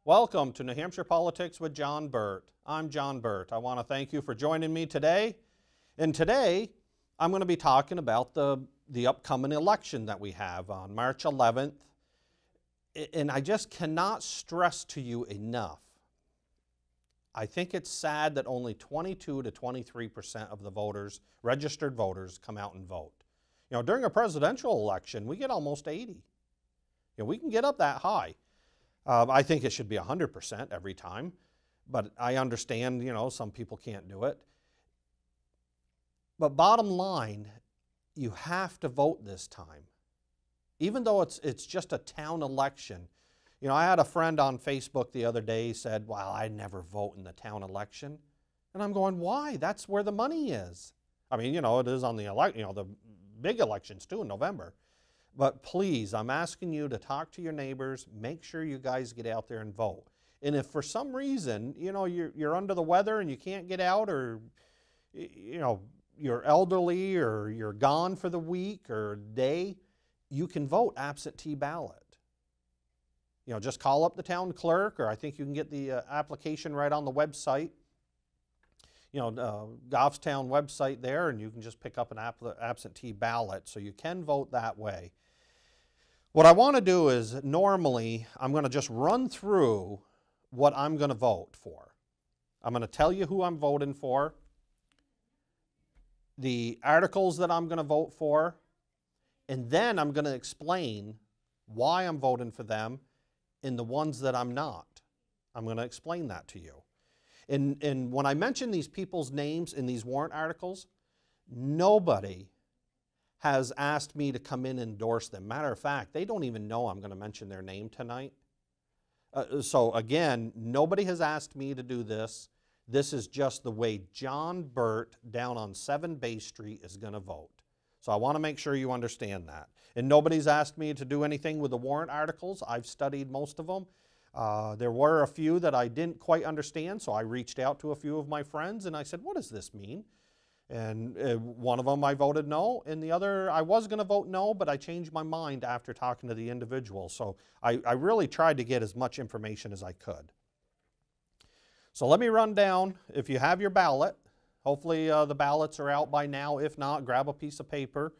Welcome to New Hampshire Politics with John Burt. I'm John Burt. I want to thank you for joining me today. And today, I'm going to be talking about the upcoming election that we have on March 11th. And I just cannot stress to you enough. I think it's sad that only 22 to 23% of the voters, registered voters, come out and vote. You know, during a presidential election, we get almost 80. You know, we can get up that high. I think it should be 100% every time, but I understand, you know, some people can't do it. But bottom line, you have to vote this time. Even though it's just a town election. You know, I had a friend on Facebook the other day said, well, I never vote in the town election. And I'm going, why? That's where the money is. I mean, you know, it is on the big elections too in November. But please, I'm asking you to talk to your neighbors, make sure you guys get out there and vote. And if for some reason, you know, you're under the weather and you can't get out, or, you know, you're elderly or you're gone for the week or day, you can vote absentee ballot. You know, just call up the town clerk, or I think you can get the application right on the website. You know, Goffstown website there, and you can just pick up an absentee ballot, so you can vote that way. What I want to do is, normally, I'm going to just run through what I'm going to vote for. I'm going to tell you who I'm voting for, the articles that I'm going to vote for, and then I'm going to explain why I'm voting for them and the ones that I'm not. I'm going to explain that to you. And when I mention these people's names in these warrant articles, nobody has asked me to come in and endorse them. Matter of fact, they don't even know I'm going to mention their name tonight. So again, nobody has asked me to do this. This is just the way John Burt down on 7 Bay Street is going to vote. So I want to make sure you understand that. And nobody's asked me to do anything with the warrant articles. I've studied most of them. There were a few that I didn't quite understand, so I reached out to a few of my friends and I said, what does this mean? And one of them I voted no, and the other I was going to vote no, but I changed my mind after talking to the individual. So I really tried to get as much information as I could. So let me run down. If you have your ballot, hopefully the ballots are out by now. If not, grab a piece of paper.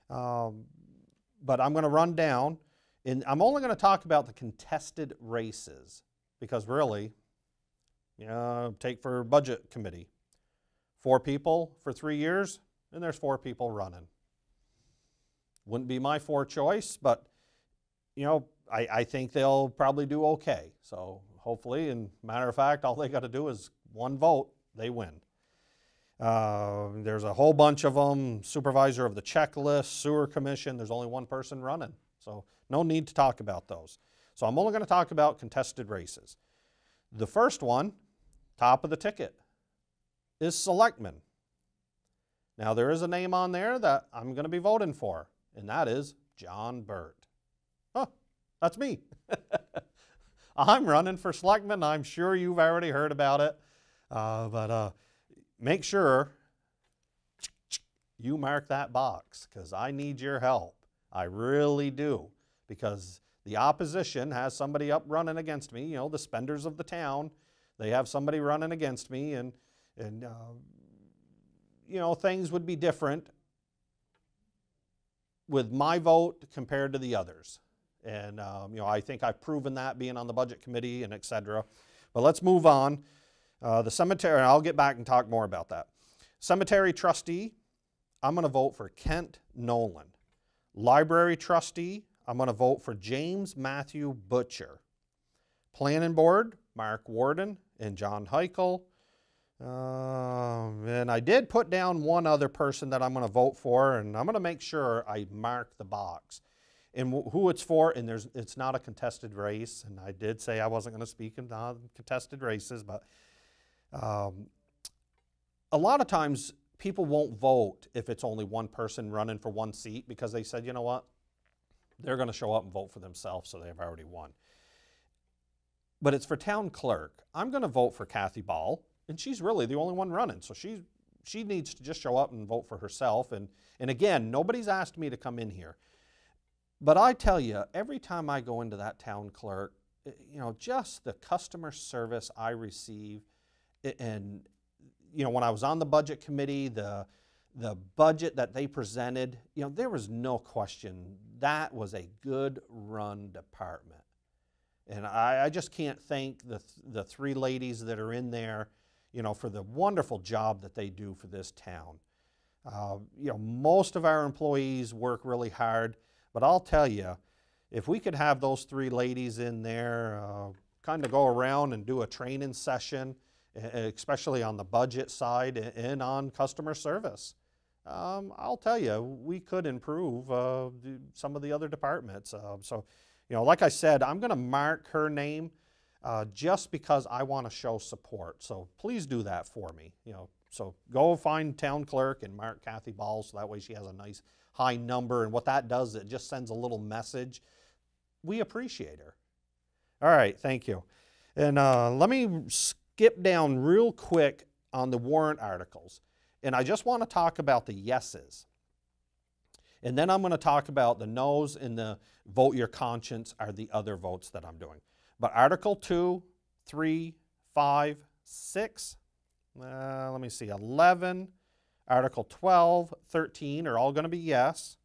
But I'm going to run down, and I'm only going to talk about the contested races, because really, take for budget committee. 4 people for 3 years, and there's 4 people running. Wouldn't be my 4 choice, but you know, I think they'll probably do okay. So hopefully, and matter of fact, all they got to do is 1 vote, they win. There's a whole bunch of them. Supervisor of the checklist, sewer commission, there's only 1 person running. So no need to talk about those. So I'm only going to talk about contested races. The first one, top of the ticket, is Selectman. Now there is a name on there that I'm going to be voting for, and that is John Burt. Huh, that's me. I'm running for Selectman. I'm sure you've already heard about it, but make sure you mark that box, because I need your help. I really do, because the opposition has somebody up running against me. You know, the spenders of the town, they have somebody running against me, and you know, things would be different with my vote compared to the others. And you know, I think I've proven that being on the budget committee and etc. But let's move on. The cemetery, and I'll get back and talk more about that. Cemetery trustee, I'm going to vote for Kent Nolan. Library trustee, I'm going to vote for James Matthew Butcher. Planning board, Mark Warden and John Hikel. And I did put down 1 other person that I'm going to vote for, and I'm going to make sure I mark the box. And who it's for, and it's not a contested race, and I did say I wasn't going to speak in contested races, but a lot of times people won't vote if it's only 1 person running for 1 seat, because they said, you know what, they're going to show up and vote for themselves, so they've already won. But it's for town clerk. I'm going to vote for Kathy Ball. And she's really the only one running, so she needs to just show up and vote for herself. And again, nobody's asked me to come in here. But I tell you, every time I go into that town clerk, you know, just the customer service I receive. And, you know, when I was on the budget committee, the budget that they presented, you know, there was no question that was a good run department. And I just can't thank the three ladies that are in there, you know, for the wonderful job that they do for this town. You know, most of our employees work really hard, but I'll tell you, if we could have those three ladies in there, kind of go around and do a training session, especially on the budget side and on customer service, I'll tell you, we could improve some of the other departments. So, you know, like I said, I'm going to mark her name just because I want to show support. So please do that for me. You know, so go find town clerk and mark Kathy Ball so that way she has a nice high number. And what that does, it just sends a little message. We appreciate her. All right, thank you. And let me skip down real quick on the warrant articles. And I just want to talk about the yeses. And then I'm going to talk about the noes and the vote your conscience are the other votes that I'm doing. But Article 2, 3, 5, 6, let me see, 11, Article 12, 13 are all going to be yes.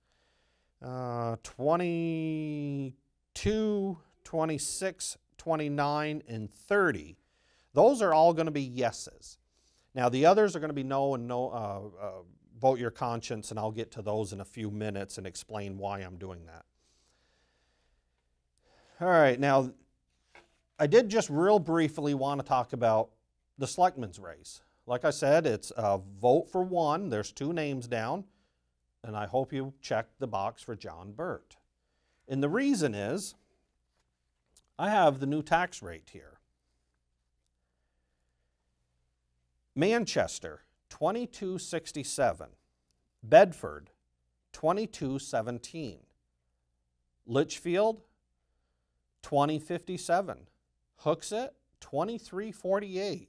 22, 26, 29, and 30, those are all going to be yeses. Now the others are going to be no and no, vote your conscience, and I'll get to those in a few minutes and explain why I'm doing that. All right, now I did just real briefly want to talk about the selectman's race. Like I said, it's a vote for one. There's two names down, and I hope you check the box for John Burt. And the reason is I have the new tax rate here. Manchester, $22.67. Bedford, $22.17. Litchfield, $20.57. Hooksett, $23.48.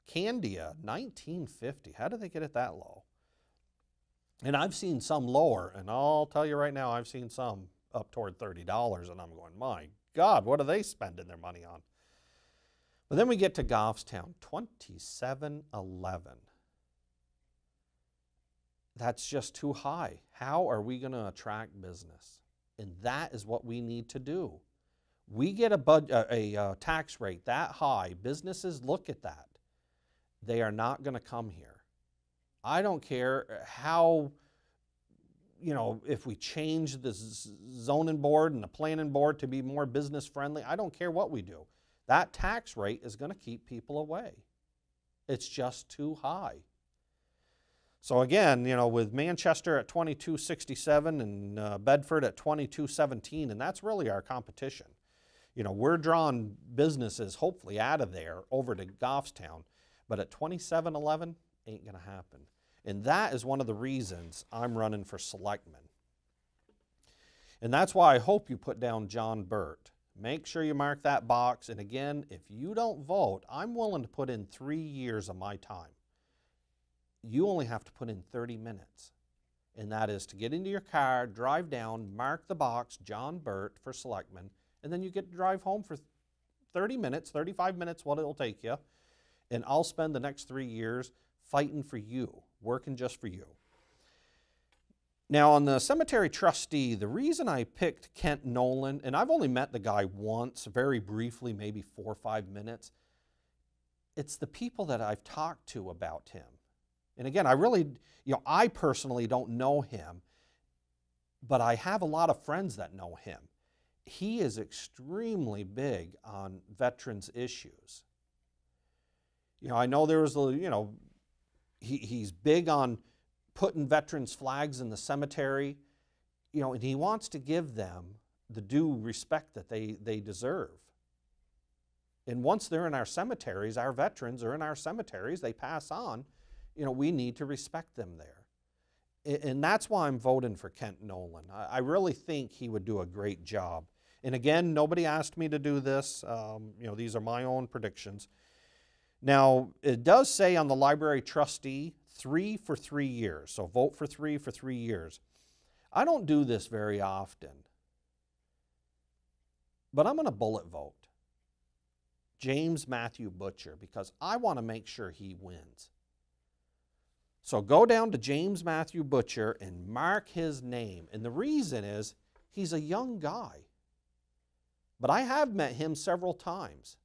Candia, $19.50. How did they get it that low? And I've seen some lower, and I'll tell you right now, I've seen some up toward $30, and I'm going, my God, what are they spending their money on? But then we get to Goffstown, $27.11. That's just too high. How are we going to attract business? And that is what we need to do. We get a tax rate that high, businesses look at that. They are not going to come here. I don't care how, you know, if we change the zoning board and the planning board to be more business friendly, I don't care what we do. That tax rate is going to keep people away. It's just too high. So again, you know, with Manchester at $22.67 and Bedford at $22.17, and that's really our competition. You know, we're drawing businesses hopefully out of there over to Goffstown, but at $27.11 ain't going to happen. And that is one of the reasons I'm running for selectman. And that's why I hope you put down John Burt. Make sure you mark that box. And again, if you don't vote, I'm willing to put in 3 years of my time. You only have to put in 30 minutes. And that is to get into your car, drive down, mark the box, John Burt for selectman, and then you get to drive home for 30 minutes, 35 minutes, what it'll take you. And I'll spend the next 3 years fighting for you, working just for you. Now on the cemetery trustee, the reason I picked Kent Nolan, and I've only met the guy once, very briefly, maybe 4 or 5 minutes, it's the people that I've talked to about him. And again, I personally don't know him, but I have a lot of friends that know him. He is extremely big on veterans issues. You know, I know there was, he's big on putting veterans' flags in the cemetery, you know, and he wants to give them the due respect that they deserve. And once they're in our cemeteries, our veterans are in our cemeteries, they pass on, you know, we need to respect them there. And that's why I'm voting for Kent Nolan. I really think he would do a great job. And again, nobody asked me to do this. You know, these are my own predictions. Now, it does say on the library trustee, 3 for 3 years. So vote for 3 for 3 years. I don't do this very often. But I'm going to bullet vote. James Matthew Butcher, because I want to make sure he wins. So go down to James Matthew Butcher and mark his name. And the reason is he's a young guy. But I have met him several times.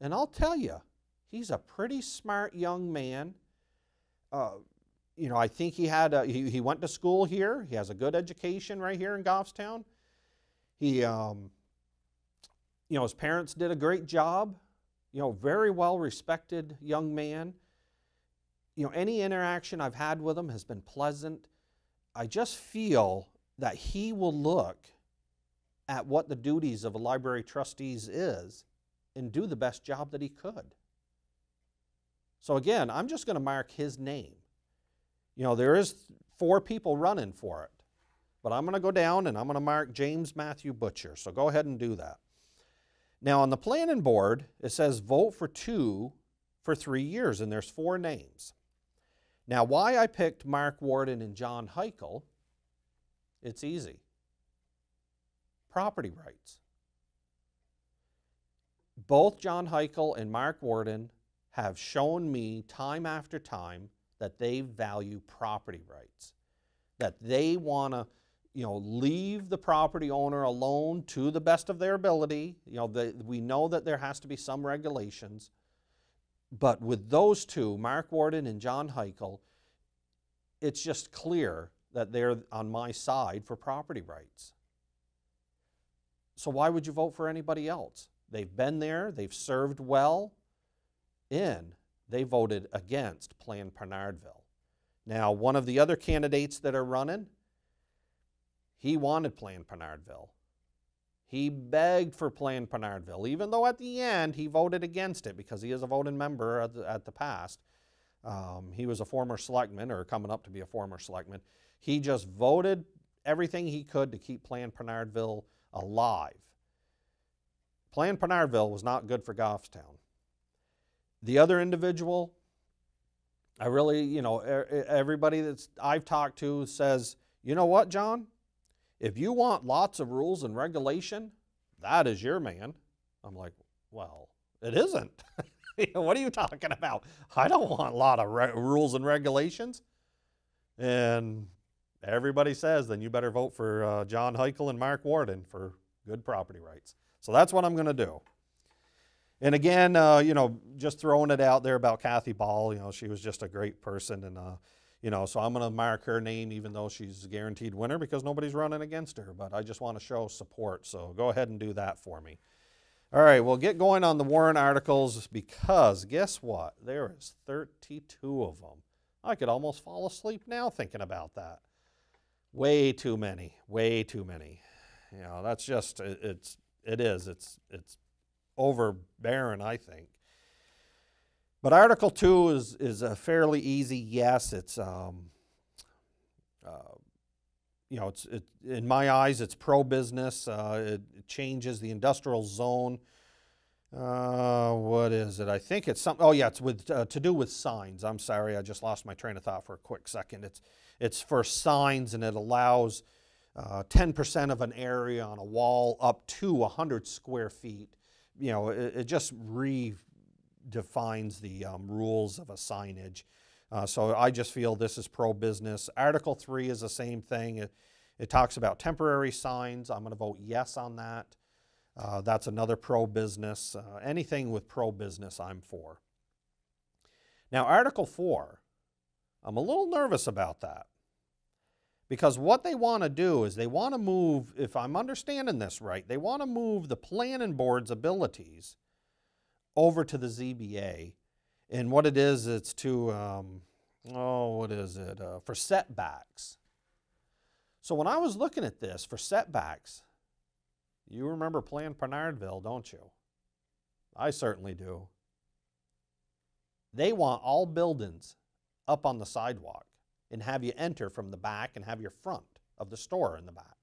And I'll tell you, he's a pretty smart young man. You know, I think he went to school here. He has a good education right here in Goffstown. He, you know, his parents did a great job. You know, very well respected young man. You know, any interaction I've had with him has been pleasant. I just feel that he will look at what the duties of a library trustees is and do the best job that he could. So again, I'm just going to mark his name. You know, there is 4 people running for it, but I'm going to go down and I'm going to mark James Matthew Butcher. So go ahead and do that. Now on the planning board, it says vote for 2 for 3 years, and there's 4 names. Now, why I picked Mark Warden and John Hikel, it's easy. Property rights. Both John Hikel and Mark Warden have shown me time after time that they value property rights, that they want to, you know, leave the property owner alone to the best of their ability. You know, we know that there has to be some regulations. But with those 2, Mark Warden and John Hikel, it's just clear that they're on my side for property rights. So why would you vote for anybody else? They've been there, they've served well, and they voted against Plan Bernardville. Now, one of the other candidates that are running, he wanted Plan Bernardville. He begged for Plan Bernardville, even though at the end he voted against it because he is a voting member at the past. He was a former selectman, or coming up to be a former selectman. He just voted everything he could to keep Plan Bernardville alive. Plan Bernardville was not good for Goffstown. The other individual, I really, you know, everybody that I've talked to says, you know what, John? If you want lots of rules and regulation, that is your man. I'm like, well, it isn't. What are you talking about? I don't want a lot of rules and regulations. And everybody says, then you better vote for John Hikel and Mark Warden for good property rights. So that's what I'm going to do. And again, you know, just throwing it out there about Kathy Ball, you know, she was just a great person. And, you know, so I'm going to mark her name even though she's a guaranteed winner because nobody's running against her. But I just want to show support. So go ahead and do that for me. All right, we'll get going on the Warrant articles because guess what? There is 32 of them. I could almost fall asleep now thinking about that. Way too many, way too many. You know, that's just, it's overbearing, I think. But Article 2 is a fairly easy yes. It's, you know, in my eyes, it's pro-business. It changes the industrial zone. What is it? I think it's something. Oh yeah, it's with to do with signs. I'm sorry, I just lost my train of thought for a quick second. It's for signs, and it allows 10% of an area on a wall up to 100 square feet. You know, it just redefines the rules of a signage. So I just feel this is pro-business. Article 3 is the same thing. It talks about temporary signs. I'm going to vote yes on that. That's another pro-business. Anything with pro-business, I'm for. Now, Article 4, I'm a little nervous about that. Because what they want to do is they want to move, if I'm understanding this right, they want to move the planning board's abilities over to the ZBA. And what it is, it's to, for setbacks. So when I was looking at this for setbacks, you remember Plan Bernardville, don't you? I certainly do. They want all buildings up on the sidewalk and have you enter from the back and have your front of the store in the back,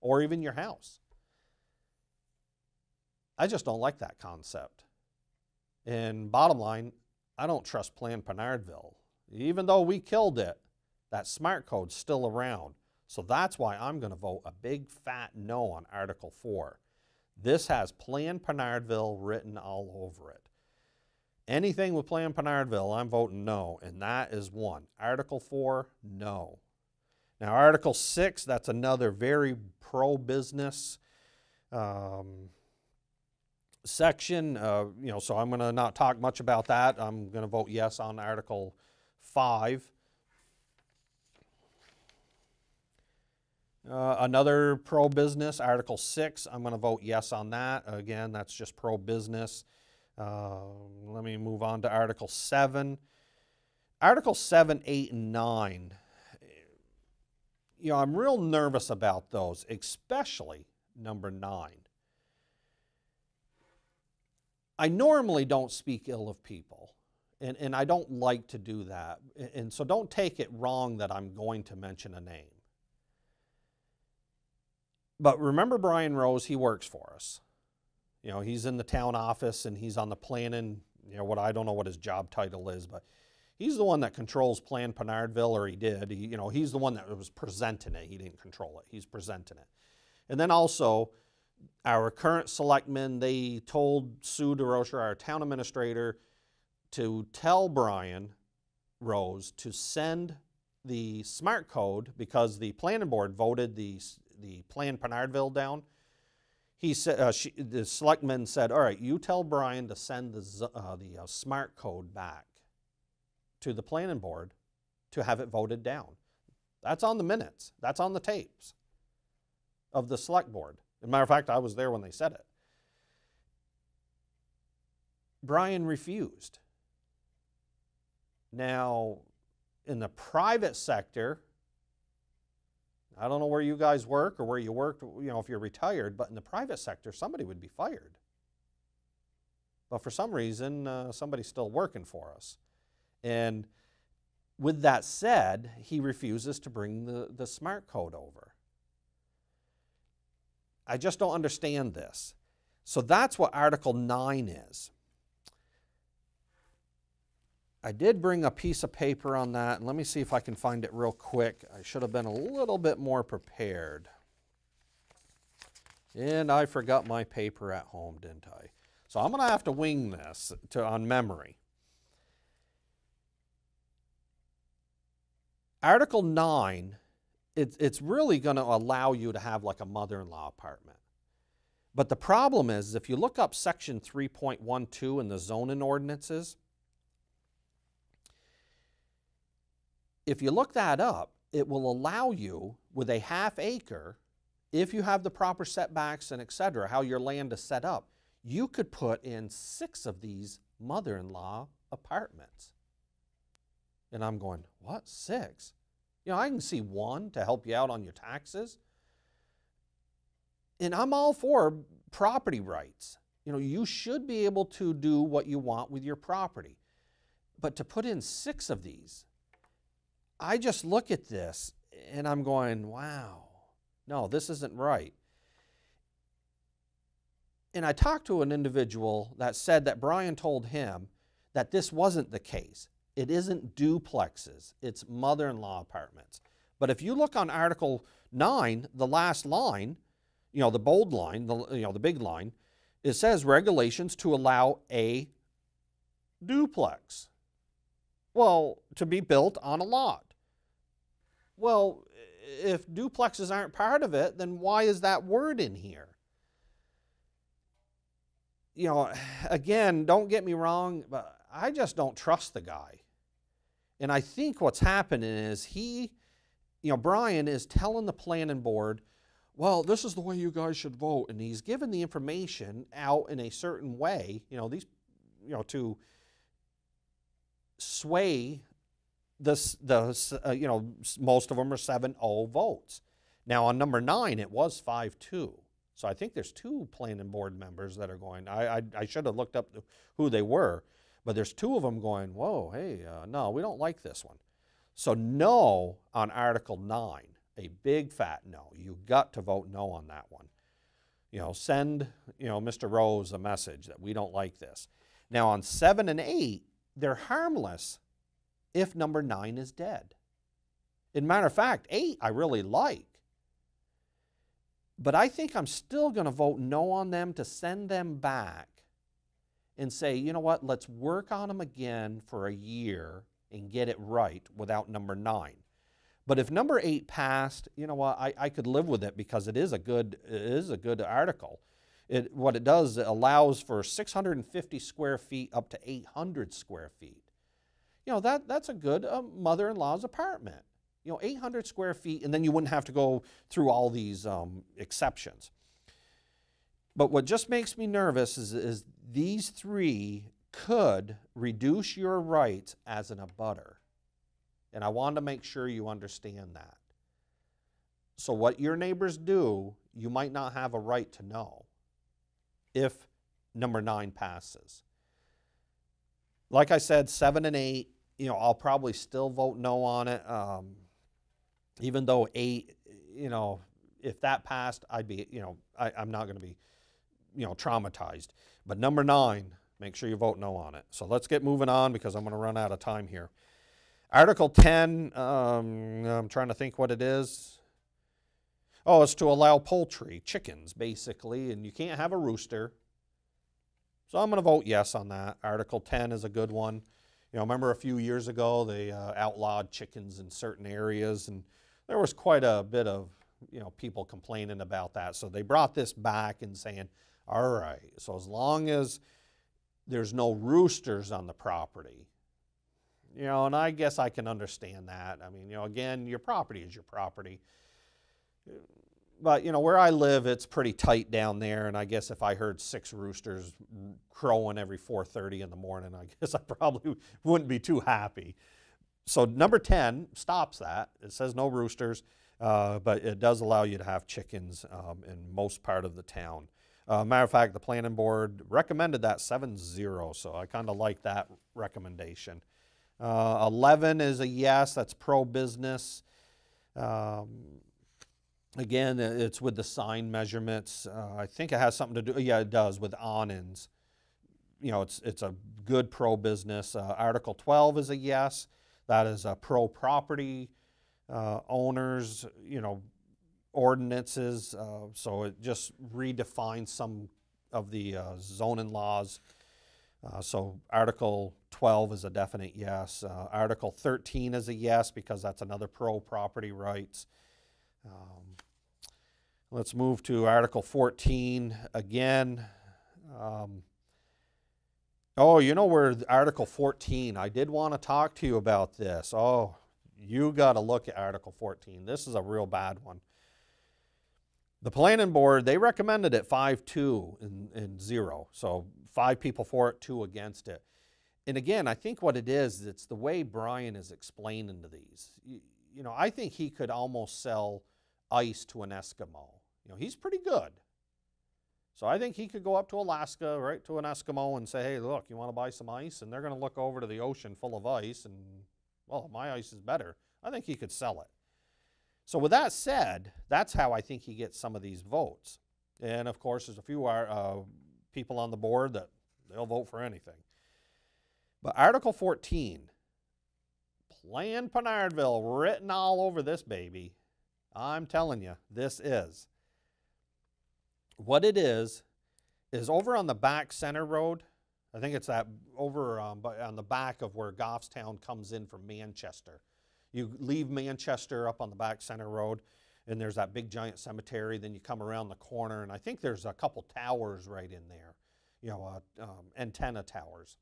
or even your house. I just don't like that concept. And bottom line, I don't trust Plan Bernardville. Even though we killed it, that smart code's still around. So that's why I'm going to vote a big fat no on Article 4. This has Plan Pinardville written all over it. Anything with Plan Pinardville, I'm voting no, and that is one. Article 4, no. Now, Article 6, that's another very pro-business section. So I'm going to not talk much about that. I'm going to vote yes on Article 5. Another pro-business, Article 6, I'm going to vote yes on that. Again, that's just pro-business. Let me move on to Article 7. Article 7, 8, and 9. I'm real nervous about those, especially number 9. I normally don't speak ill of people, and I don't like to do that. And so don't take it wrong that I'm going to mention a name. But remember Brian Rose, he works for us. He's in the town office and he's on the planning, I don't know what his job title is, but he's the one that controls Plan Pinardville, or he did. He's the one that was presenting it. He didn't control it. He's presenting it. And then also, our current selectmen, they told Sue DeRocher, our town administrator, to tell Brian Rose to send the smart code, because the planning board voted the Plan Pinardville down. He said, the selectman said, all right, you tell Brian to send the smart code back to the planning board to have it voted down. That's on the minutes. That's on the tapes of the select board. As a matter of fact, I was there when they said it. Brian refused. Now, in the private sector, I don't know where you guys work or where you worked, if you're retired, but in the private sector, somebody would be fired. But for some reason, somebody's still working for us. And with that said, he refuses to bring the smart code over. I just don't understand this. So that's what Article 9 is. I did bring a piece of paper on that, and let me see if I can find it real quick. I should have been a little bit more prepared. And I forgot my paper at home, didn't I? So I'm going to have to wing this on memory. Article 9, it's really going to allow you to have like a mother-in-law apartment. But the problem is, if you look up Section 3.12 in the zoning ordinances, if you look that up, it will allow you with a half acre, if you have the proper setbacks and etc., how your land is set up, you could put in 6 of these mother-in-law apartments. And I'm going, what, 6? I can see 1 to help you out on your taxes. And I'm all for property rights. You should be able to do what you want with your property. But to put in 6 of these, I just look at this and I'm going, wow, no, this isn't right. And I talked to an individual that said that Brian told him that this wasn't the case. It isn't duplexes, it's mother-in-law apartments. But if you look on Article 9, the last line, the bold line, the big line, it says regulations to allow a duplex. Well, to be built on a lot. Well, if duplexes aren't part of it, then why is that word in here? Again, don't get me wrong, but I just don't trust the guy. And I think what's happening is Brian is telling the planning board, well, this is the way you guys should vote. And he's giving the information out in a certain way, to sway most of them are 7-0 votes. Now on number 9, it was 5-2. So I think there's 2 planning board members that are going. I should have looked up who they were, but there's 2 of them going, whoa, hey, no, we don't like this one. So no on Article 9, a big fat no. You got to vote no on that one. Send, Mr. Rose a message that we don't like this. Now on 7 and 8, they're harmless if number 9 is dead. As a matter of fact, 8 I really like. But I think I'm still going to vote no on them to send them back and say, you know what, let's work on them again for a year and get it right without number 9. But if number 8 passed, you know what, I could live with it because it is a good article. What it does, it allows for 650 square feet up to 800 square feet. You know, that's a good mother-in-law's apartment. You know, 800 square feet, and then you wouldn't have to go through all these exceptions. But what just makes me nervous is these 3 could reduce your rights as an abutter. And I want to make sure you understand that. So what your neighbors do, you might not have a right to know if number 9 passes. Like I said, 7 and 8, you know, I'll probably still vote no on it. Even though 8, you know, if that passed, I'd be, you know, I'm not going to be, you know, traumatized. But number 9, make sure you vote no on it. So let's get moving on because I'm going to run out of time here. Article 10, I'm trying to think what it is. Oh, it's to allow poultry, chickens, basically, and you can't have a rooster. So I'm going to vote yes on that. Article 10 is a good one. You know, remember a few years ago, they outlawed chickens in certain areas, and there was quite a bit of, you know, people complaining about that. So they brought this back and saying, all right, so as long as there's no roosters on the property, you know, and I guess I can understand that. I mean, you know, again, your property is your property. But, you know, where I live, it's pretty tight down there, and I guess if I heard 6 roosters crowing every 4:30 in the morning, I guess I probably wouldn't be too happy. So number 10 stops that. It says no roosters, but it does allow you to have chickens in most part of the town. Matter of fact, the planning board recommended that 7-0, so I kind of like that recommendation. 11 is a yes, that's pro-business. Again, it's with the sign measurements. I think it has something to do, yeah, it does, with awnings. You know, it's a good pro-business. Article 12 is a yes. That is a pro-property owners, you know, ordinances. So it just redefines some of the zoning laws. So Article 12 is a definite yes. Article 13 is a yes because that's another pro-property rights. Let's move to Article 14 again. Oh, you know where Article 14, I did want to talk to you about this. Oh, you got to look at Article 14. This is a real bad one. The planning board, they recommended it 5-2 and 0. So 5 people for it, 2 against it. And again, I think what it is, it's the way Brian is explaining to these. You know, I think he could almost sell ice to an Eskimo. You know, he's pretty good. So I think he could go up to Alaska, right, to an Eskimo and say, hey, look, you want to buy some ice? And they're going to look over to the ocean full of ice and, well, my ice is better. I think he could sell it. So with that said, that's how I think he gets some of these votes. And, of course, there's a few people on the board that they'll vote for anything. But Article 14, Plan Pinardville, written all over this baby. I'm telling you, this is. What it is over on the back center road. I think it's that over on the back of where Goffstown comes in from Manchester. You leave Manchester up on the back center road, and there's that big giant cemetery. Then you come around the corner, and I think there's a couple towers right in there, you know, antenna towers,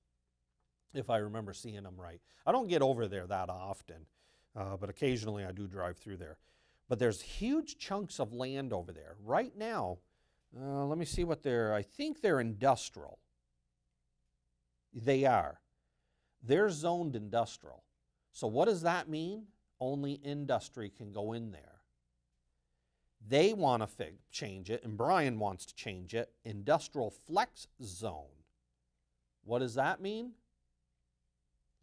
if I remember seeing them right. I don't get over there that often, but occasionally I do drive through there. But there's huge chunks of land over there. Right now, let me see what I think they're industrial. They are. They're zoned industrial. So what does that mean? Only industry can go in there. They want to change it, and Brian wants to change it, industrial flex zone. What does that mean?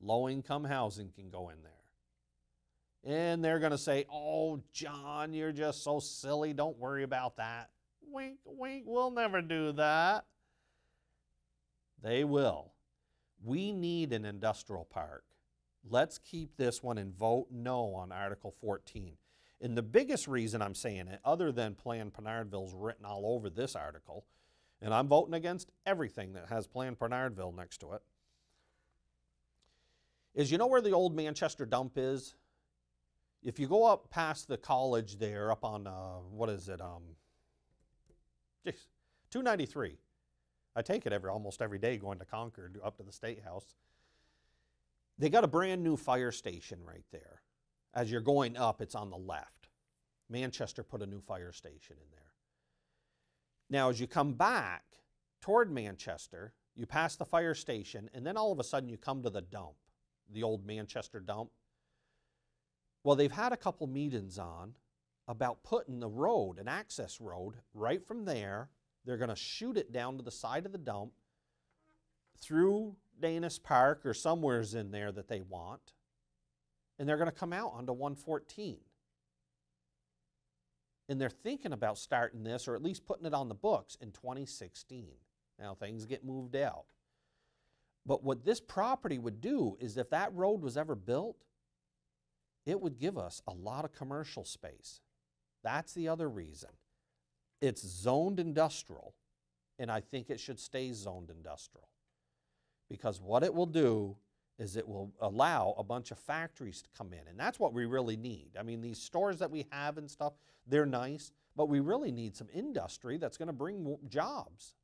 Low-income housing can go in there. And they're going to say, oh, John, you're just so silly. Don't worry about that. Wink, wink, we'll never do that. They will. We need an industrial park. Let's keep this one and vote no on Article 14. And the biggest reason I'm saying it, other than Planned Pinardville's written all over this article, and I'm voting against everything that has Planned Pinardville next to it, is you know where the old Manchester dump is? If you go up past the college there, up on, what is it, 293. I take it almost every day going to Concord, up to the State House. They got a brand new fire station right there. As you're going up, it's on the left. Manchester put a new fire station in there. Now, as you come back toward Manchester, you pass the fire station, and then all of a sudden you come to the dump, the old Manchester dump. Well, they've had a couple meetings on about putting the road, an access road, right from there. They're going to shoot it down to the side of the dump, through Danis Park or somewhere's in there that they want, and they're going to come out onto 114. And they're thinking about starting this, or at least putting it on the books, in 2016. Now, things get moved out. But what this property would do is, if that road was ever built, it would give us a lot of commercial space. That's the other reason. It's zoned industrial, and I think it should stay zoned industrial. Because what it will do is it will allow a bunch of factories to come in, and that's what we really need. I mean, these stores that we have and stuff, they're nice, but we really need some industry that's going to bring jobs.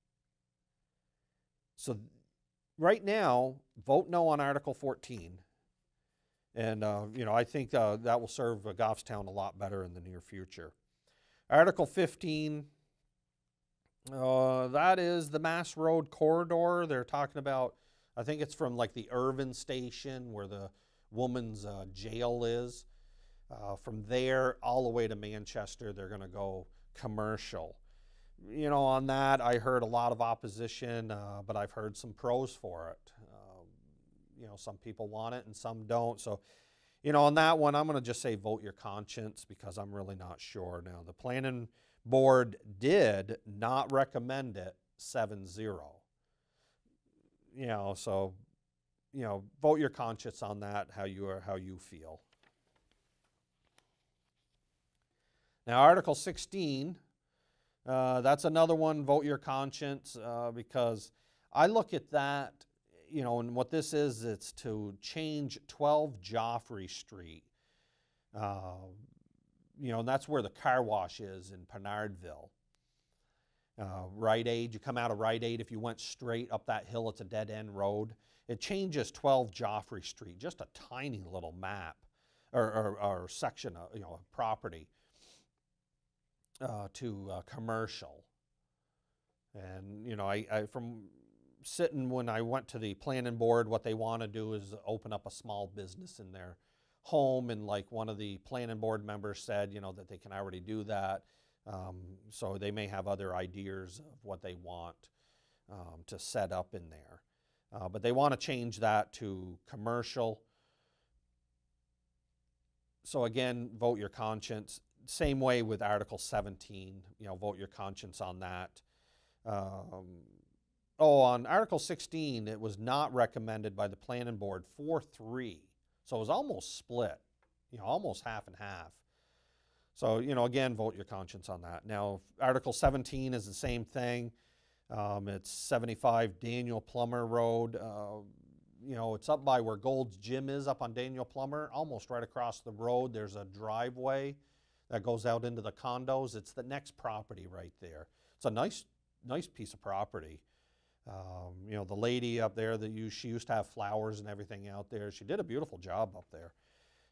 So right now, vote no on Article 14. And, you know, I think that will serve Goffstown a lot better in the near future. Article 15, that is the Mass Road corridor. They're talking about, I think it's from like the Irvin station where the woman's jail is. From there all the way to Manchester, they're going to go commercial. You know, on that, I heard a lot of opposition, but I've heard some pros for it. You know, some people want it and some don't. So, you know, on that one, I'm going to just say vote your conscience, because I'm really not sure. Now, the planning board did not recommend it 7-0. You know, so, you know, vote your conscience on that, how you feel. Now, Article 16, that's another one, vote your conscience, because I look at that, you know, and what this is, it's to change 12 Joffrey Street. You know, and that's where the car wash is in Pinardville. Rite Aid, you come out of Rite Aid, if you went straight up that hill, it's a dead-end road. It changes 12 Joffrey Street, just a tiny little map, or section of, you know, property, to commercial. And, you know, I from sitting when I went to the planning board, what they want to do is open up a small business in their home, and like one of the planning board members said, you know, that they can already do that. So they may have other ideas of what they want to set up in there. But they want to change that to commercial. So again, vote your conscience. Same way with Article 17, you know, vote your conscience on that. On Article 16, it was not recommended by the planning board 4-3. So it was almost split, you know, almost half and half. So, you know, again, vote your conscience on that. Now, Article 17 is the same thing. It's 75 Daniel Plummer Road. You know, it's up by where Gold's Gym is, up on Daniel Plummer, almost right across the road. There's a driveway that goes out into the condos. It's the next property right there. It's a nice piece of property. You know, the lady up there, she used to have flowers and everything out there. She did a beautiful job up there.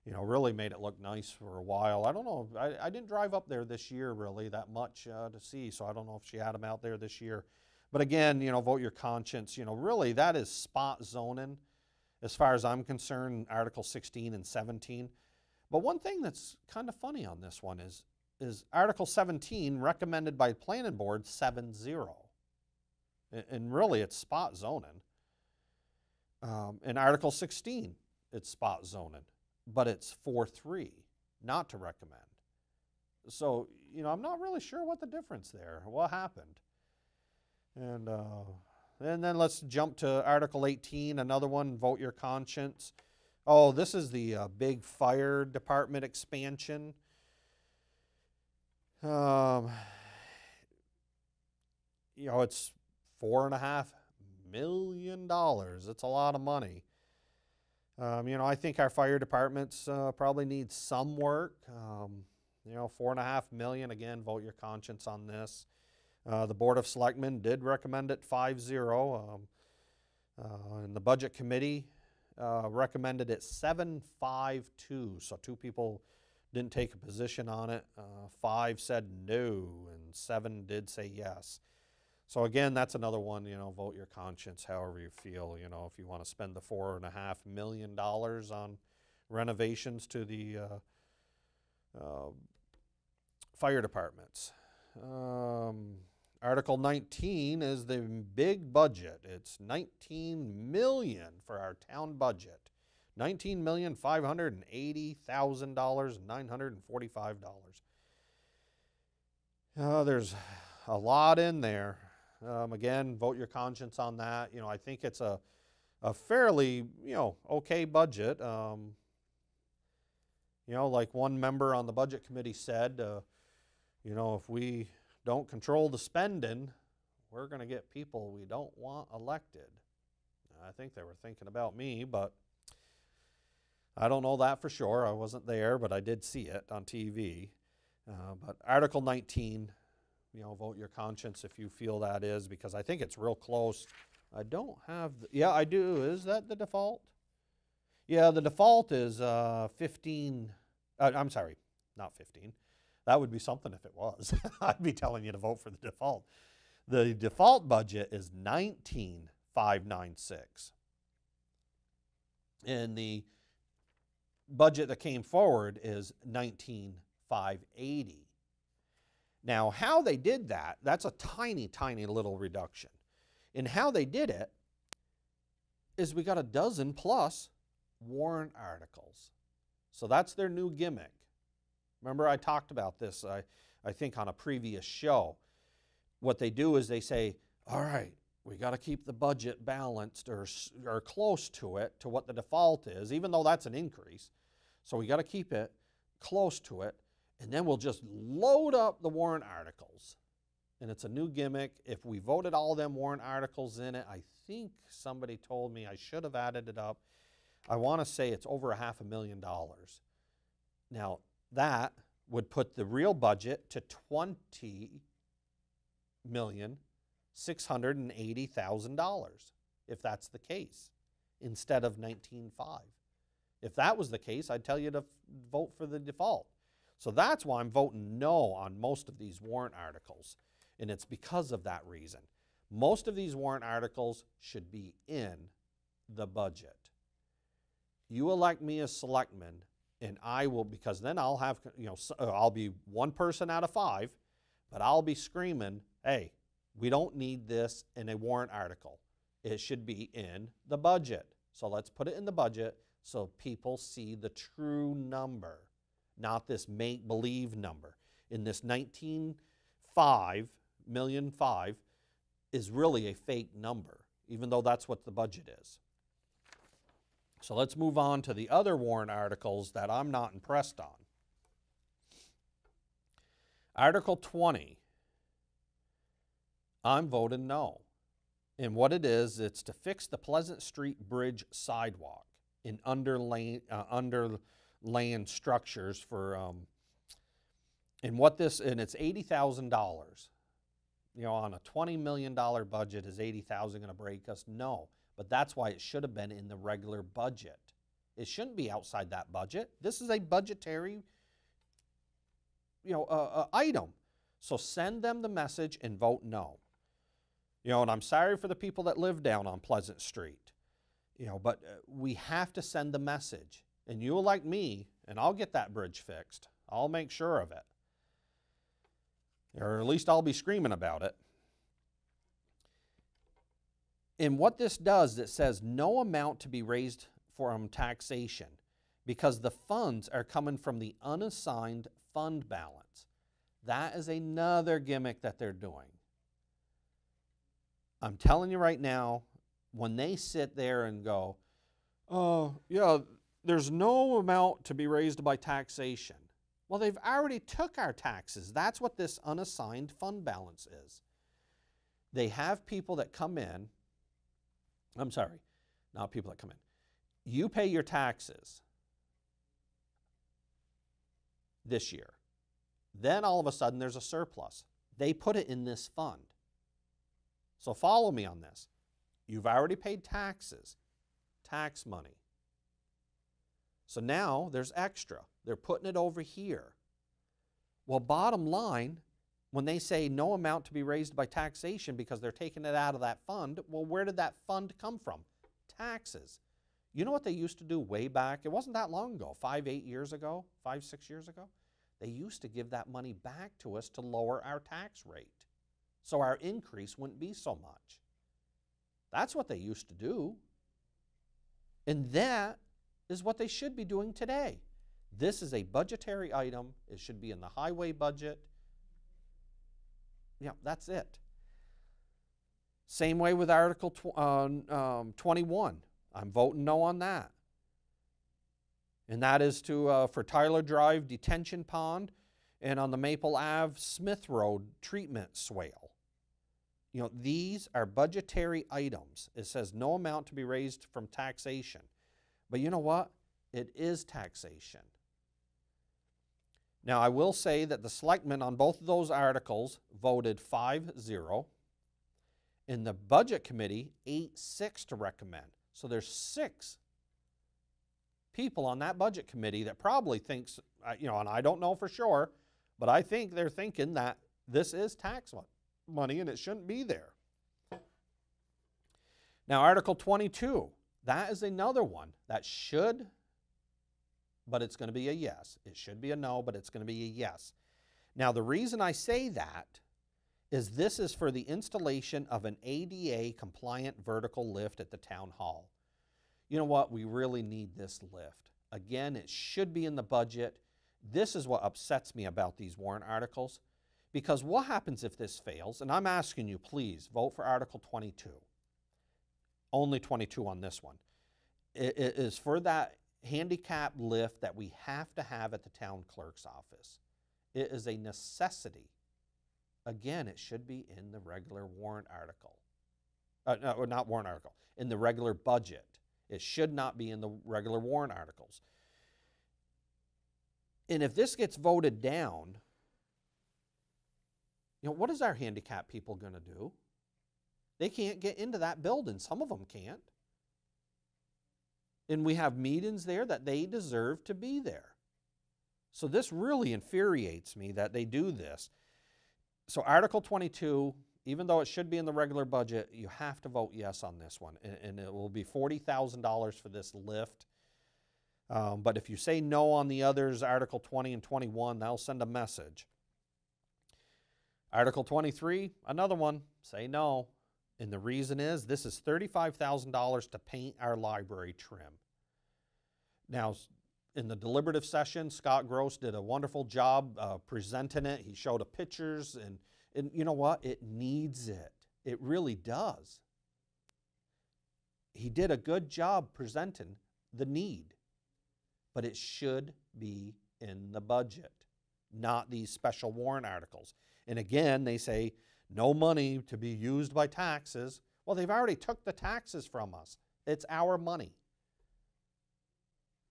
You know, really made it look nice for a while. I don't know, I didn't drive up there this year really that much to see, so I don't know if she had them out there this year. But again, you know, vote your conscience. You know, really that is spot zoning as far as I'm concerned, Article 16 and 17. But one thing that's kind of funny on this one is Article 17 recommended by planning board 7-0. And really it's spot zoning. In Article 16, it's spot zoning, but it's 4-3, not to recommend. So, you know, I'm not really sure what the difference there, what happened. And then let's jump to Article 18, another one, vote your conscience. Oh, this is the big fire department expansion. You know, it's $4.5 million. It's a lot of money. You know, I think our fire departments probably need some work. You know, $4.5 million. Again, vote your conscience on this. The Board of Selectmen did recommend it 5-0. And the Budget Committee recommended it 7-5-2. So 2 people didn't take a position on it. 5 said no, and 7 did say yes. So again, that's another one, you know, vote your conscience however you feel. You know, if you want to spend the $4.5 million on renovations to the fire departments. Article 19 is the big budget. It's $19 million for our town budget. $19,580,945. There's a lot in there. Again, vote your conscience on that. You know, I think it's a fairly, you know, okay budget. You know, like one member on the Budget Committee said, you know, if we don't control the spending, we're going to get people we don't want elected. I think they were thinking about me, but I don't know that for sure. I wasn't there, but I did see it on TV. But Article 19, you know, vote your conscience if you feel that is, because I think it's real close. I don't have, yeah, I do. Is that the default? Yeah, the default is 15, I'm sorry, not 15. That would be something if it was. I'd be telling you to vote for the default. The default budget is 19,596. And the budget that came forward is 19,580. Now, how they did that, that's a tiny, tiny little reduction. And how they did it is we got a dozen plus warrant articles. So that's their new gimmick. Remember I talked about this, I think, on a previous show. What they do is they say, all right, we got to keep the budget balanced or close to it, to what the default is, even though that's an increase. So we got to keep it close to it. And then we'll just load up the warrant articles. And it's a new gimmick. If we voted all them warrant articles in it, I think somebody told me I should have added it up. I want to say it's over $500,000. Now, that would put the real budget to $20,680,000, if that's the case, instead of 19.5. If that was the case, I'd tell you to vote for the default. So that's why I'm voting no on most of these warrant articles. And it's because of that reason. Most of these warrant articles should be in the budget. You elect me as selectman, and I will, because then I'll have, you know, I'll be 1 person out of 5, but I'll be screaming, hey, we don't need this in a warrant article. It should be in the budget. So let's put it in the budget so people see the true number, not this make-believe number. In this 19.5 million is really a fake number, even though that's what the budget is. So let's move on to the other warrant articles that I'm not impressed on. Article 20, I'm voting no. And what it is, it's to fix the Pleasant Street Bridge sidewalk in underland structures for, and it's $80,000. You know, on a $20 million budget, is $80,000 going to break us? No, but that's why it should have been in the regular budget. It shouldn't be outside that budget. This is a budgetary, you know, item. So send them the message and vote no. You know, and I'm sorry for the people that live down on Pleasant Street, you know, but we have to send the message. And you elect me, and I'll get that bridge fixed. I'll make sure of it. Or at least I'll be screaming about it. And what this does, it says no amount to be raised from taxation because the funds are coming from the unassigned fund balance. That is another gimmick that they're doing. I'm telling you right now, when they sit there and go, oh, yeah, there's no amount to be raised by taxation. Well, they've already took our taxes. That's what this unassigned fund balance is. They have people that come in. I'm sorry, not people that come in. You pay your taxes this year. Then all of a sudden there's a surplus. They put it in this fund. So follow me on this. You've already paid taxes, tax money. So now there's extra. They're putting it over here. Well, bottom line, when they say no amount to be raised by taxation because they're taking it out of that fund, well, where did that fund come from? Taxes. You know what they used to do way back? It wasn't that long ago, 5, 6 years ago. They used to give that money back to us to lower our tax rate, so our increase wouldn't be so much. That's what they used to do. And that is what they should be doing today. This is a budgetary item. It should be in the highway budget. Yeah, that's it. Same way with Article 21. I'm voting no on that. And that is to for Tyler Drive Detention Pond and on the Maple Ave Smith Road treatment swale. You know, these are budgetary items. It says no amount to be raised from taxation. But you know what? It is taxation. Now, I will say that the selectmen on both of those articles voted 5-0. In the budget committee, 8-6 to recommend. So there's 6 people on that budget committee that probably thinks, you know, and I don't know for sure, but I think they're thinking that this is tax money and it shouldn't be there. Now, Article 22, that is another one that should, but it's going to be a yes. It should be a no, but it's going to be a yes. Now, the reason I say that is this is for the installation of an ADA compliant vertical lift at the town hall. You know what? We really need this lift. Again, it should be in the budget. This is what upsets me about these warrant articles, because what happens if this fails? And I'm asking you, please vote for Article 22. Only 22 on this one. It is for that handicap lift that we have to have at the town clerk's office. It is a necessity. Again, it should be in the regular warrant article. No, not warrant article, in the regular budget. It should not be in the regular warrant articles. And if this gets voted down, you know, what is our handicapped people going to do? They can't get into that building. Some of them can't. And we have meetings there that they deserve to be there. So this really infuriates me that they do this. So Article 22, even though it should be in the regular budget, you have to vote yes on this one. And it will be $40,000 for this lift. But if you say no on the others, Article 20 and 21, that'll send a message. Article 23, another one, say no. And the reason is this is $35,000 to paint our library trim. Now, in the deliberative session, Scott Gross did a wonderful job presenting it. He showed the pictures, and you know what? It needs it. It really does. He did a good job presenting the need, but it should be in the budget, not these special warrant articles. And again, they say no money to be used by taxes. Well, they've already took the taxes from us. It's our money.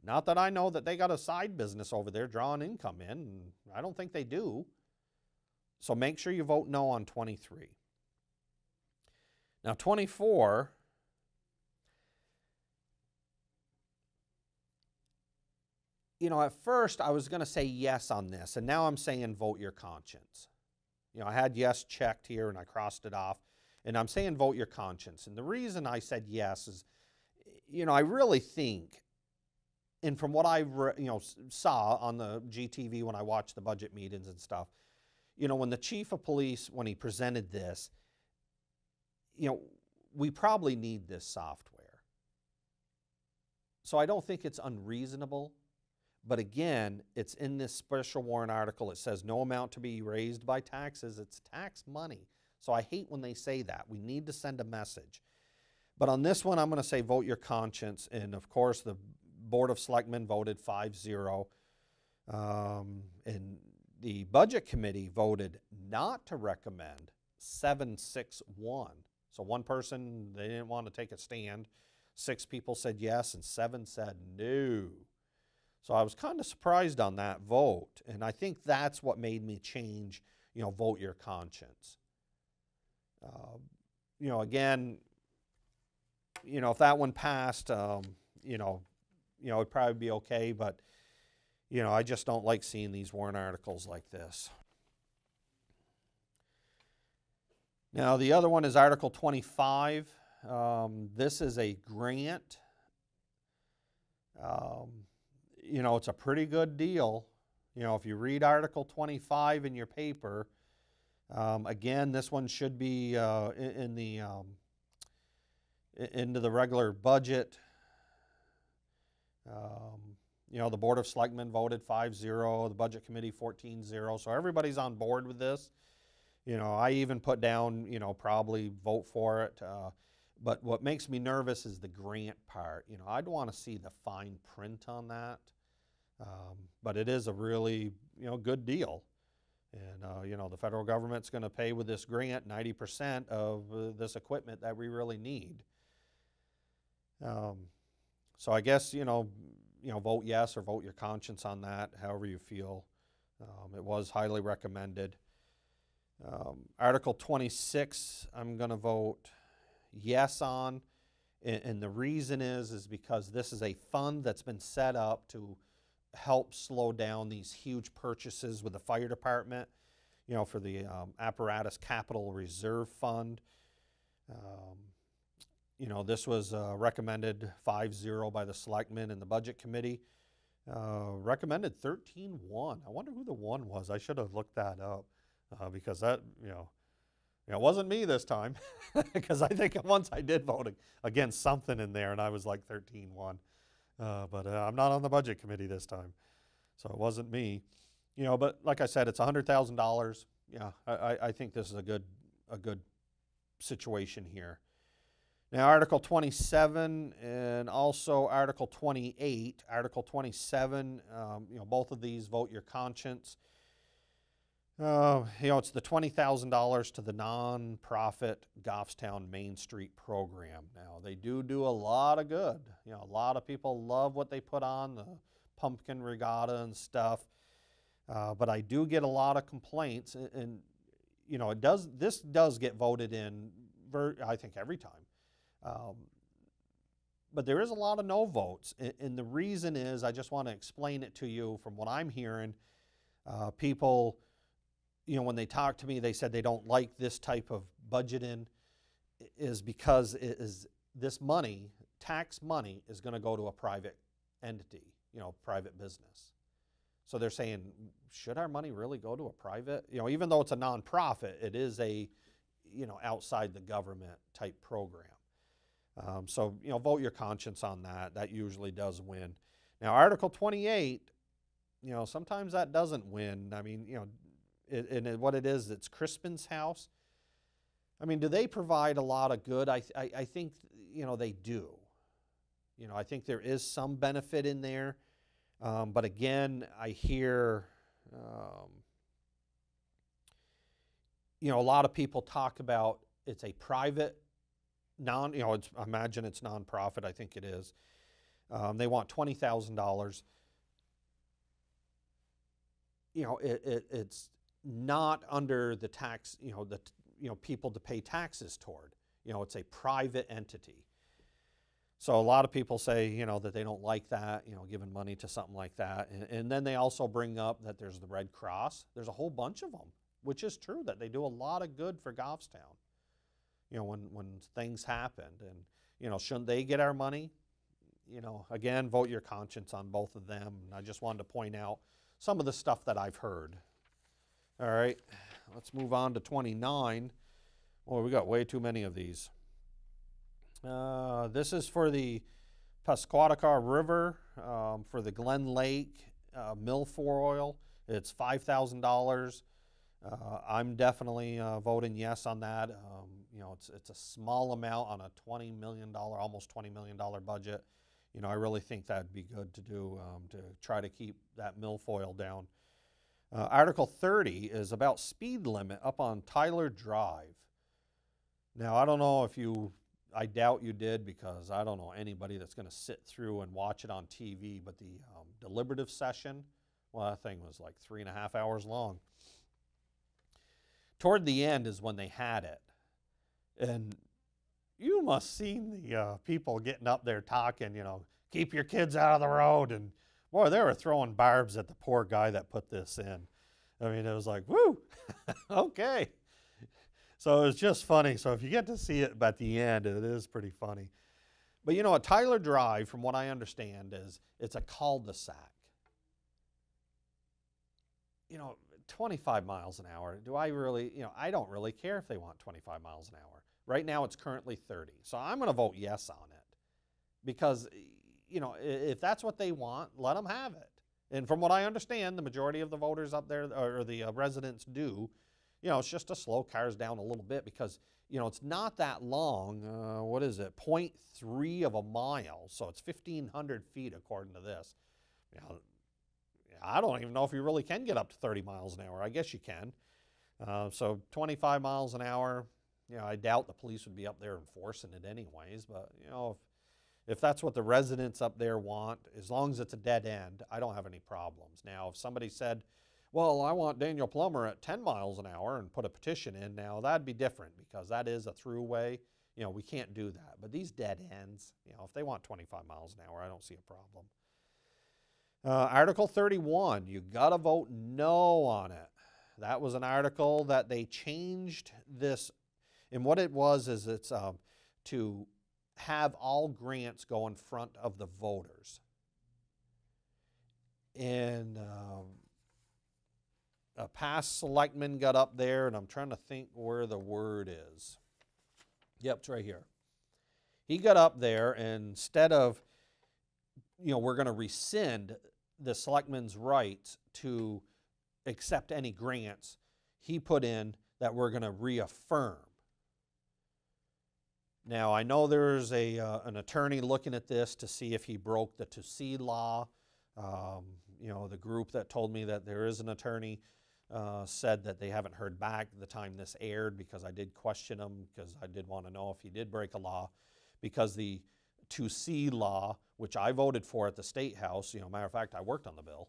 Not that I know that they got a side business over there drawing income in. I don't think they do. So make sure you vote no on 23. Now 24, you know, at first I was going to say yes on this, and now I'm saying vote your conscience. You know, I had yes checked here and I crossed it off, and I'm saying vote your conscience. And the reason I said yes is, you know, I really think, and from what I saw on the GTV when I watched the budget meetings and stuff, you know, when the chief of police, when he presented this, you know, we probably need this software. So I don't think it's unreasonable. But again, it's in this special warrant article. It says no amount to be raised by taxes. It's tax money. So I hate when they say that. We need to send a message. But on this one, I'm going to say vote your conscience. And of course, the Board of Selectmen voted 5-0. And the Budget Committee voted not to recommend 7-6-1. So one person, they didn't want to take a stand. 6 people said yes, and 7 said no. So I was kind of surprised on that vote, and I think that's what made me change, vote your conscience. Again, if that one passed, it'd probably be okay, but, I just don't like seeing these warrant articles like this. Now, the other one is Article 25. This is a grant. It's a pretty good deal. If you read Article 25 in your paper, again, this one should be into the regular budget. The Board of Selectmen voted 5-0, the Budget Committee 14-0, so everybody's on board with this. I even put down, probably vote for it. But what makes me nervous is the grant part. I'd want to see the fine print on that. But it is a really, good deal. And, the federal government's going to pay with this grant 90% of this equipment that we really need. So I guess, vote yes or vote your conscience on that, however you feel. It was highly recommended. Article 26, I'm going to vote yes on. And the reason is because this is a fund that's been set up to help slow down these huge purchases with the fire department, for the Apparatus Capital Reserve Fund. This was recommended 5-0 by the Selectmen and the Budget Committee. Recommended 13-1. I wonder who the 1 was. I should have looked that up because that, it wasn't me this time because I think once I did vote against something in there and I was like 13-1. But I'm not on the Budget Committee this time, so it wasn't me. But like I said, it's $100,000. Yeah, I think this is a good situation here. Now, Article 27 and also Article 28. Article 27, both of these vote your conscience. It's the $20,000 to the nonprofit Goffstown Main Street program. Now, they do a lot of good. A lot of people love what they put on, the pumpkin regatta and stuff. But I do get a lot of complaints, and this does get voted in, I think, every time. But there is a lot of no votes, and the reason is, I just want to explain it to you from what I'm hearing. People, when they talk to me, they said they don't like this type of budgeting, is because this money, tax money, is going to go to a private entity, private business. So they're saying, should our money really go to a private? Even though it's a nonprofit, it is a, outside the government type program. So, vote your conscience on that. That usually does win. Now, Article 28, sometimes that doesn't win. I mean, what it is, it's Crispin's house. I mean, do they provide a lot of good? I think, they do. I think there is some benefit in there. But again, I hear, a lot of people talk about it's a private imagine it's nonprofit. I think it is. They want $20,000. It's not under the tax, people to pay taxes toward. It's a private entity. So a lot of people say, that they don't like that, giving money to something like that. And then they also bring up that there's the Red Cross. There's a whole bunch of them, which is true, that they do a lot of good for Goffstown. When things happened, and, shouldn't they get our money? Again, vote your conscience on both of them. And I just wanted to point out some of the stuff that I've heard. All right, let's move on to 29. Boy, we got way too many of these. This is for the Pasquataquah River, for the Glen Lake milfoil. It's $5,000. I'm definitely voting yes on that. It's a small amount on a $20 million, almost $20 million budget. You know, I really think that'd be good to do to try to keep that milfoil down. Article 30 is about speed limit up on Tyler Drive. Now, I don't know if I doubt you did, because I don't know anybody that's going to sit through and watch it on TV, but the deliberative session, well, that thing was like 3.5 hours long. Toward the end is when they had it. And you must have seen the people getting up there talking, you know, keep your kids out of the road. And boy, they were throwing barbs at the poor guy that put this in. I mean, it was like, woo, okay. So it was just funny. So if you get to see it at the end, it is pretty funny. But you know, at Tyler Drive, from what I understand, is it's a cul-de-sac. You know, 25 miles an hour, do I really, you know, I don't really care if they want 25 miles an hour. Right now it's currently 30. So I'm going to vote yes on it. Because, you know, if that's what they want, let them have it. And from what I understand, the majority of the voters up there, or the residents do, you know, it's just to slow cars down a little bit, because, you know, it's not that long. What is it? 0.3 of a mile. So it's 1,500 feet according to this. You know, I don't even know if you really can get up to 30 miles an hour. I guess you can. So 25 miles an hour, you know, I doubt the police would be up there enforcing it anyways. But, you know, if that's what the residents up there want, as long as it's a dead end, I don't have any problems. Now, if somebody said, well, I want Daniel Plummer at 10 miles an hour and put a petition in, now that'd be different, because that is a throughway. You know, we can't do that. But these dead ends, you know, if they want 25 miles an hour, I don't see a problem. Article 31, you gotta vote no on it. That was an article that they changed this, and what it was is it's to have all grants go in front of the voters. And a past selectman got up there, and I'm trying to think where the word is. Yep, it's right here. He got up there, and instead of, you know, we're going to rescind the selectman's rights to accept any grants, he put in that we're going to reaffirm. Now, I know there's an attorney looking at this to see if he broke the to-see law. You know, the group that told me that there is an attorney said that they haven't heard back the time this aired, because I did question him, because I did want to know if he did break a law, because the to-see law, which I voted for at the State House, you know, matter of fact, I worked on the bill,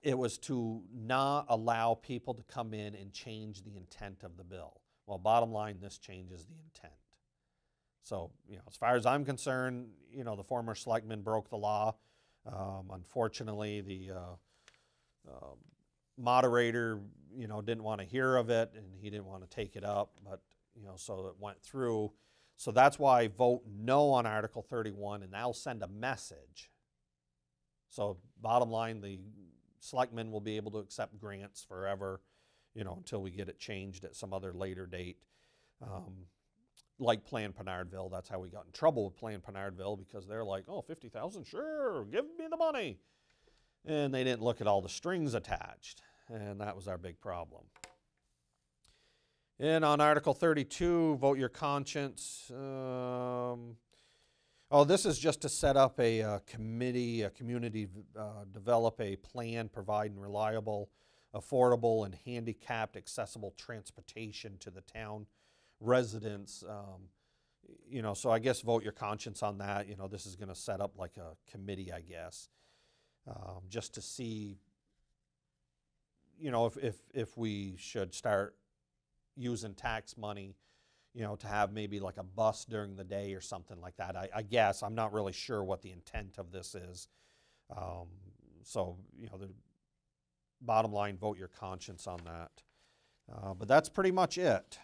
it was to not allow people to come in and change the intent of the bill. Well, bottom line, this changes the intent. So, you know, as far as I'm concerned, you know, the former selectman broke the law. Unfortunately, the moderator, you know, didn't want to hear of it, and he didn't want to take it up, but, you know, so it went through. So that's why I vote no on Article 31, and that'll send a message. So bottom line, the selectmen will be able to accept grants forever, you know, until we get it changed at some other later date. Like Planned Penardville, that's how we got in trouble with Planned Penardville, because they're like, oh, 50,000, sure, give me the money. And they didn't look at all the strings attached, and that was our big problem. And on Article 32, vote your conscience. Oh, this is just to set up a committee, a community, develop a plan providing reliable, affordable, and handicapped accessible transportation to the town residents. You know, so I guess vote your conscience on that. You know, this is going to set up like a committee, I guess, just to see, you know, if we should start using tax money, you know, to have maybe like a bus during the day or something like that. I guess I'm not really sure what the intent of this is. So, you know, the bottom line, vote your conscience on that. But that's pretty much it.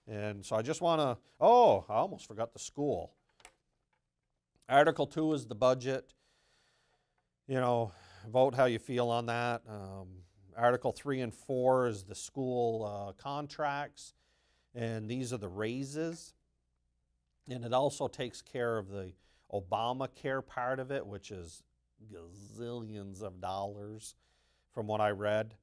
And so I just want to, oh, I almost forgot the school. Article 2 is the budget. You know, vote how you feel on that. Article 3 and 4 is the school contracts, and these are the raises. And it also takes care of the Obamacare part of it, which is gazillions of dollars from what I read.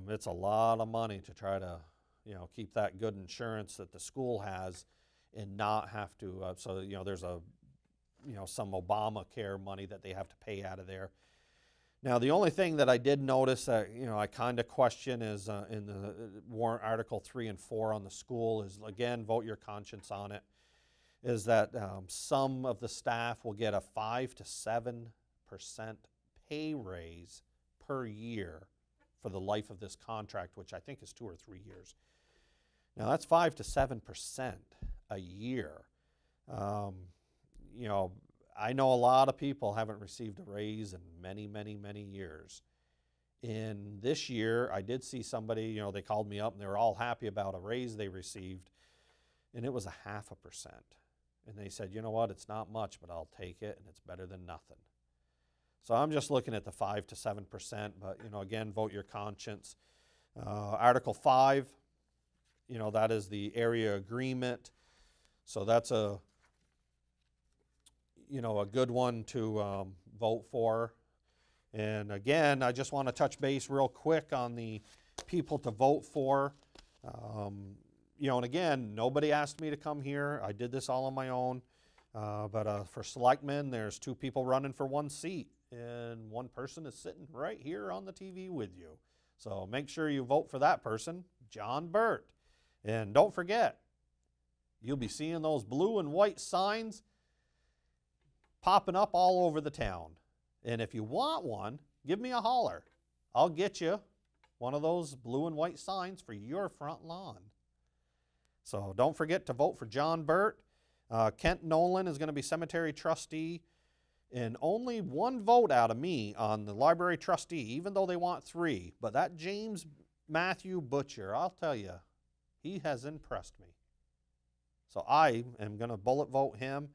It's a lot of money to try to, you know, keep that good insurance that the school has and not have to, so, you know, there's a you know, some Obamacare money that they have to pay out of there. Now, the only thing that I did notice that, you know, I kind of question is in the warrant Article 3 and 4 on the school is, again, vote your conscience on it, is that some of the staff will get a 5 to 7% pay raise per year for the life of this contract, which I think is 2 or 3 years. Now, that's 5 to 7% a year. You know, I know a lot of people haven't received a raise in many, many, many years. In this year, I did see somebody, you know, they called me up and they were all happy about a raise they received, and it was 0.5%. And they said, you know what, it's not much, but I'll take it, and it's better than nothing. So I'm just looking at the 5 to 7%, but, you know, again, vote your conscience. Article 5, you know, that is the area agreement. So that's a, you know, a good one to vote for. And again, I just want to touch base real quick on the people to vote for. You know, and again, nobody asked me to come here. I did this all on my own. But for Selectman, there's 2 people running for 1 seat, and 1 person is sitting right here on the TV with you. So make sure you vote for that person, John Burt. And don't forget, you'll be seeing those blue and white signs popping up all over the town. And if you want one, give me a holler. I'll get you one of those blue and white signs for your front lawn. So don't forget to vote for John Burt. Kent Nolan is going to be cemetery trustee. And only 1 vote out of me on the library trustee, even though they want 3. But that James Matthew Butcher, I'll tell you, he has impressed me. So I am going to bullet vote him.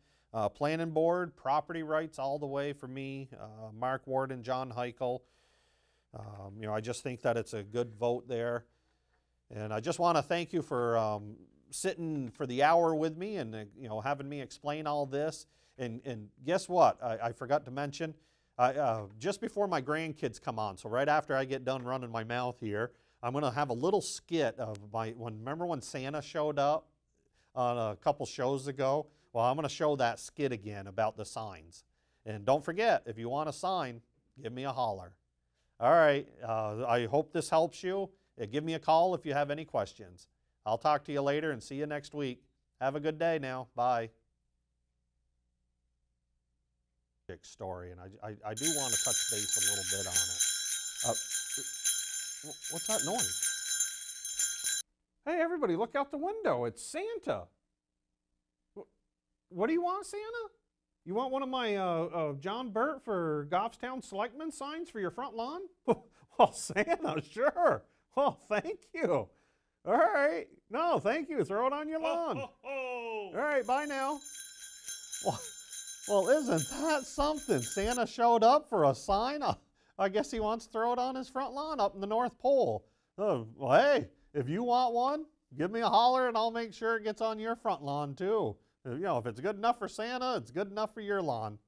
Planning board, property rights all the way for me, Mark Warden, John Hikel. You know, I just think that it's a good vote there. And I just want to thank you for sitting for the hour with me and, you know, having me explain all this. And guess what? I forgot to mention, just before my grandkids come on, so right after I get done running my mouth here, I'm going to have a little skit of remember when Santa showed up on a couple shows ago? Well, I'm going to show that skit again about the signs. And don't forget, if you want a sign, give me a holler. All right, I hope this helps you. Give me a call if you have any questions. I'll talk to you later and see you next week. Have a good day now. Bye. Story, and I do want to touch base a little bit on it. What's that noise? Hey, everybody, look out the window. It's Santa. What do you want, Santa? You want one of my John Burt for Goffstown Selectman signs for your front lawn? Well, Santa, sure. Well, thank you. All right. No, thank you. Throw it on your lawn. All right, bye now. Well, isn't that something? Santa showed up for a sign. I guess he wants to throw it on his front lawn up in the North Pole. Well, hey, if you want one, give me a holler and I'll make sure it gets on your front lawn too. You know, if it's good enough for Santa, it's good enough for your lawn.